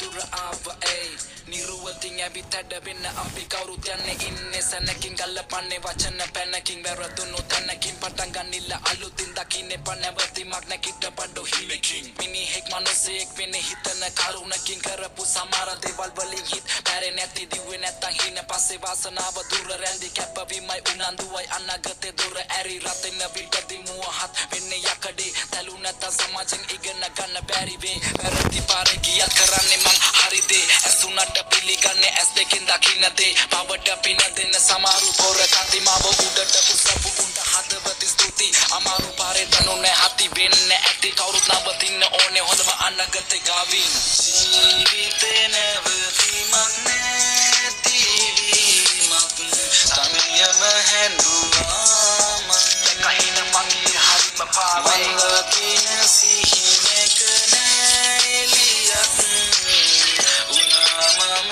dura ava ay niruwating abithada binna ampi kawru tyanne inne sanakin galapanne wachana panakin veradunu tanakin patanganilla alutin dakine panavati magna kitta padu himekin mini hek manuse ek pene hitana karunakin karapu samara deval walin hit pare නැති දිව්වේ නැත්තං හින පස්සේ වාසනාව දුර රැඳි කැපවීමයි උනන්දුවයි අනාගතේ දුර ඇරි රතින විල්කදී මුවහත් වෙන්නේ යකඩේ තලු නැත්තං සමාජෙන් ඉගෙන ගන්න බැරි වේ වැරදි පාරේ ගියත් කරන්නේ මං හරි දේ ඇසුනට පිළිගන්නේ ඇස් දෙකෙන් දකින්න දේ පවට පින දෙන්න සමාරු පොර කන්දි මාව උඩට උසපු උන්ට හදවතින් ස්තුති අමාරු පාරේ දනුනේ හති වෙන්න ඇති කවුරුත් නවතින්න ඕනේ හොඳම අනාගතේ ගාවින් ජීවිතේ නැවතීමක් නැති වීමක් සමියම හැඳුවාම කහින මගේ හරිම පාවේ මංගකින සිහිනක නැලියක් උනාමම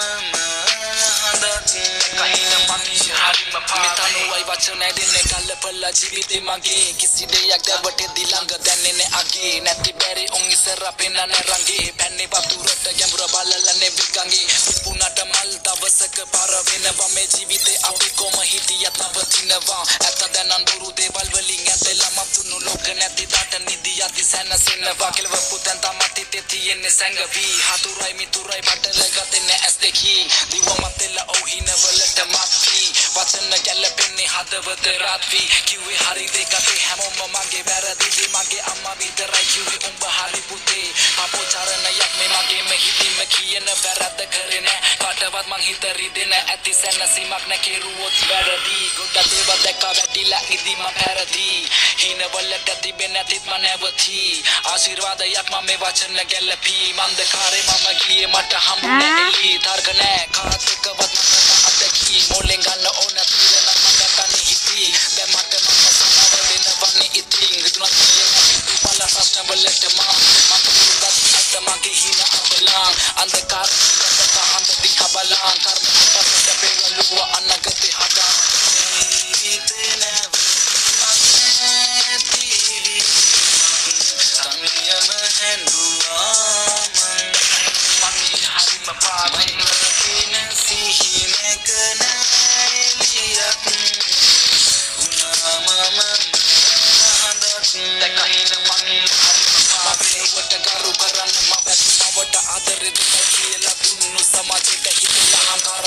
හඳක් කහින මගේ හරිම පාවේ මෙතනුවයි වචනයි දෙන්නේ කල්පලා ජීවිතේ මගේ කිසි දෙයක් දැවටෙදි ළඟ දැනෙන්නේ අගේ නැති බැරි උන් ඉස්සර පෙන්නන්නේ රංගේ පැන්නේ වතුරට ගැඹුර බලලන්නේ විගංගේ පුණට මල් දවසක පාර වෙනවා මේ ජීවිතේ අපි කොම හිටියත් නවතිනවා ඇත දැනන් බොරු දේවල් වලින් ඇදලා මතුණු ලෝක නැති දාට නිදියත් සැනසෙනවා කෙලව පුතන් තමත් තියෙන්නේ සංගවි හතුරයි මිතුරයි බටල ගතන්නේ ඇස් දෙකී දිව මතෙල ඔහින වලට මාපි වචන ගැලපෙන්නේ හදවත රාත්‍රි කිව්වේ හරි දෙකේ හැමෝම මගේ වැරදිදි මගේ අම්මා විතරයි කිව්වේ උඹ හරි පුතේ අපෝචරණයක් මේ මගේම හිතින්ම කියන වැරද්ද කරේ නෑ කාටවත් මං හිත රිදෙන ඇති සැනසීමක් නැ කෙරුවොත් වැරදි ගොඩ දේවල් දැක්ක වැටිලා ඉදි මම පැරදි හින වලට තිබෙන ඇතිත් මම නැවති ආශිර්වාදයක් මම මේ වචන ගැලපී මන්දකාරේ මම ගියේ මට හම්බුනේ එලි තර්ක නෑ කාත් එක්කවත් මම අදකි මොලෙන් ගන්න ඕන තීරණ මම ගන්න හිතී දැන් මට මම සමාව වෙනවන්නේ ඉතින් රිදුනක් කියන්නේ පල ප්‍රශ්න වලට මම අත මගේ හින අපලං අන්ධකාර පහන් දිහා බලං කර්ම පසට පෙරළුව අනාගතේ හදා ජීවිතේ නැවතීමක් නැති සමියම හැඳුවාම මගේ හරිම පාවෙන් කින සිහිනක නැලියක් උනාමම හඳක් දැකහින මගේ මවට ගරු කරන්න මවට ආදරෙ දෙන්න කියලා දුන්නු සමාජයට හිතලා අහංකාර